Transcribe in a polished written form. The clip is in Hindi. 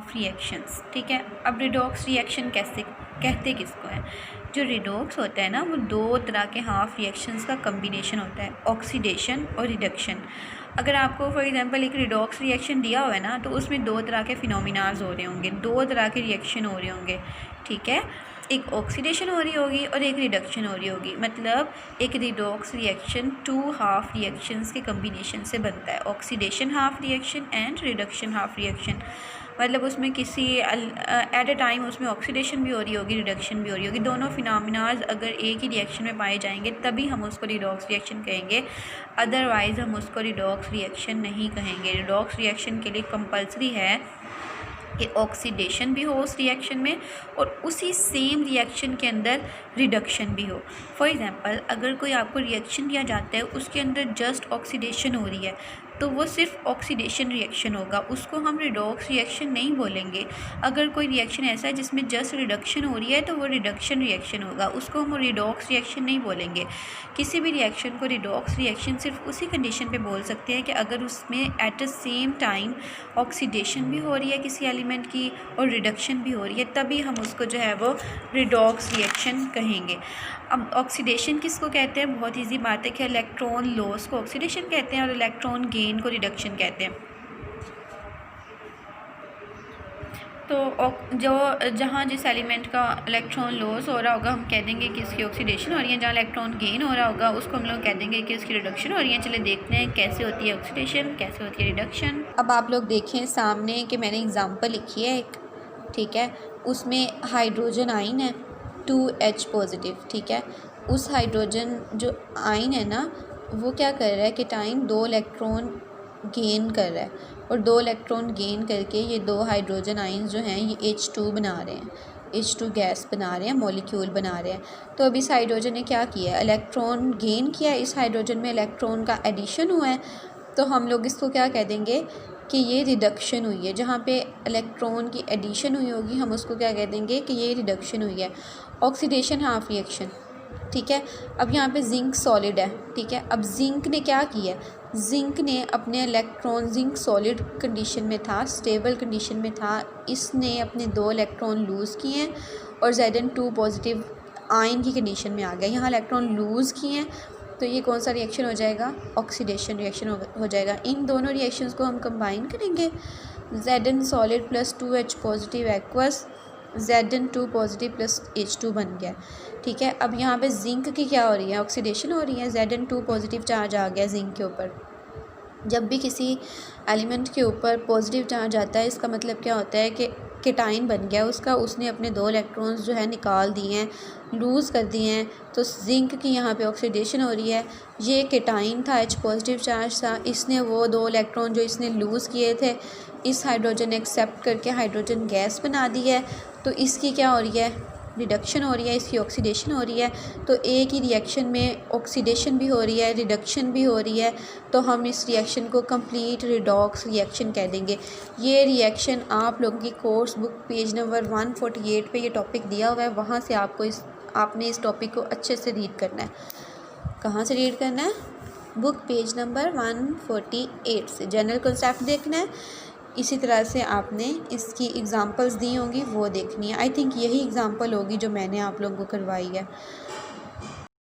हाफ रिएक्शंस, ठीक है। अब रिडॉक्स रिएक्शन कैसे कहते किसको है? जो रिडॉक्स होता है ना, वो दो तरह के हाफ रिएक्शंस का कम्बिनेशन होता है, ऑक्सीडेशन और रिडक्शन। अगर आपको फॉर एग्जांपल एक रिडॉक्स रिएक्शन दिया हुआ है ना, तो उसमें दो तरह के फिनोमिनाज हो रहे होंगे, दो तरह के रिएक्शन हो रहे होंगे, ठीक है। एक ऑक्सीडेशन हो रही होगी और एक रिडक्शन हो रही होगी। मतलब एक redox reaction two half reactions के कम्बिनेशन से बनता है, oxidation half reaction and reduction half reaction. मतलब उसमें किसी एट अ टाइम उसमें ऑक्सीडेशन भी हो रही होगी, रिडक्शन भी हो रही होगी। दोनों फिनोमिनाज अगर एक ही रिएक्शन में पाए जाएंगे तभी हम उसको रिडॉक्स रिएक्शन कहेंगे, अदरवाइज़ हम उसको रिडॉक्स रिएक्शन नहीं कहेंगे। रिडॉक्स रिएक्शन के लिए कंपलसरी है कि ऑक्सीडेशन भी हो उस रिएक्शन में और उसी सेम रिएक्शन के अंदर रिडक्शन भी हो। फॉर एग्ज़ाम्पल अगर कोई आपको रिएक्शन दिया जाता है, उसके अंदर जस्ट ऑक्सीडेशन हो रही है, तो वो सिर्फ ऑक्सीडेशन रिएक्शन होगा, उसको हम रिडॉक्स रिएक्शन नहीं बोलेंगे। अगर कोई रिएक्शन ऐसा है जिसमें जस्ट रिडक्शन हो रही है, तो वो रिडक्शन रिएक्शन होगा, उसको हम रिडॉक्स रिएक्शन नहीं बोलेंगे। किसी भी रिएक्शन को रिडॉक्स रिएक्शन सिर्फ उसी कंडीशन पे बोल सकते हैं कि अगर उसमें at the same time oxidation भी हो रही है किसी एलिमेंट की और रिडक्शन भी हो रही है, तभी हम उसको जो है वो रिडॉक्स रिएक्शन कहेंगे। अब ऑक्सीडेशन किसको कहते हैं? बहुत इजी बात है कि इलेक्ट्रॉन लॉस को ऑक्सीडेशन कहते हैं और इलेक्ट्रॉन गेन को रिडक्शन कहते हैं। तो जो जहाँ जिस एलिमेंट का इलेक्ट्रॉन लॉस हो रहा होगा हम कह देंगे कि इसकी ऑक्सीडेशन हो रही है, जहाँ इलेक्ट्रॉन गेन हो रहा होगा उसको हम लोग कह देंगे कि इसकी रिडक्शन हो रही है। चलिए देखते हैं कैसे होती है ऑक्सीडेशन, कैसे होती है रिडक्शन। अब आप लोग देखें सामने कि मैंने एग्जांपल लिखी है एक, ठीक है। उसमें हाइड्रोजन आयन है 2H पॉजिटिव, ठीक है। उस हाइड्रोजन जो आयन है ना, वो क्या कर रहा है कि टाइम 2 इलेक्ट्रॉन गेन कर रहा है और 2 इलेक्ट्रॉन गेन करके ये 2 हाइड्रोजन आयन्स जो हैं ये H2 बना रहे हैं, H2 गैस बना रहे हैं, मॉलिक्यूल बना रहे हैं। तो अब इस हाइड्रोजन ने क्या किया है? इलेक्ट्रॉन गेन किया है, इस हाइड्रोजन में इलेक्ट्रॉन का एडिशन हुआ है, तो हम लोग इसको क्या कह देंगे कि ये रिडक्शन हुई है। जहाँ पे इलेक्ट्रॉन की एडिशन हुई होगी हम उसको क्या कह देंगे कि ये रिडक्शन हुई है। ऑक्सीडेशन हाफ रिएक्शन, ठीक है। अब यहाँ पे जिंक सॉलिड है, ठीक है। अब जिंक ने क्या किया? जिंक ने अपने इलेक्ट्रॉन, जिंक सॉलिड कंडीशन में था, स्टेबल कंडीशन में था, इसने अपने 2 इलेक्ट्रॉन लूज़ किए हैं और Zn2 पॉजिटिव आयन की कंडीशन में आ गया। यहाँ इलेक्ट्रॉन लूज़ किए हैं, तो ये कौन सा रिएक्शन हो जाएगा? ऑक्सीडेशन रिएक्शन हो जाएगा। इन दोनों रिएक्शंस को हम कंबाइन करेंगे, Zn solid plus 2H positive aqueous Zn2 positive plus H2 बन गया, ठीक है। अब यहाँ पे जिंक की क्या हो रही है? ऑक्सीडेशन हो रही है, Zn2 पॉजिटिव चार्ज आ गया जिंक के ऊपर। जब भी किसी एलिमेंट के ऊपर पॉजिटिव चार्ज आता है, इसका मतलब क्या होता है कि केटाइन बन गया उसका, उसने अपने 2 इलेक्ट्रॉन्स जो है निकाल दिए हैं, लूज़ कर दिए हैं। तो जिंक की यहाँ पे ऑक्सीडेशन हो रही है, ये केटाइन था, H पॉजिटिव चार्ज था, इसने वो 2 इलेक्ट्रॉन जो इसने लूज़ किए थे इस हाइड्रोजन ने एक्सेप्ट करके हाइड्रोजन गैस बना दी है। तो इसकी क्या हो रही है? रिडक्शन हो रही है, इसकी ऑक्सीडेशन हो रही है। तो एक ही रिएक्शन में ऑक्सीडेशन भी हो रही है, रिडक्शन भी हो रही है, तो हम इस रिएक्शन को कंप्लीट रिडॉक्स रिएक्शन कह देंगे। ये रिएक्शन आप लोगों की कोर्स बुक पेज नंबर 148 पे ये टॉपिक दिया हुआ है, वहाँ से आपने इस टॉपिक को अच्छे से रीड करना है। कहाँ से रीड करना है? बुक पेज नंबर 148 से जनरल कॉन्सेप्ट देखना है। इसी तरह से आपने इसकी एग्ज़ाम्पल्स दी होंगी वो देखनी है। आई थिंक यही एग्ज़ाम्पल होगी जो मैंने आप लोगों को करवाई है।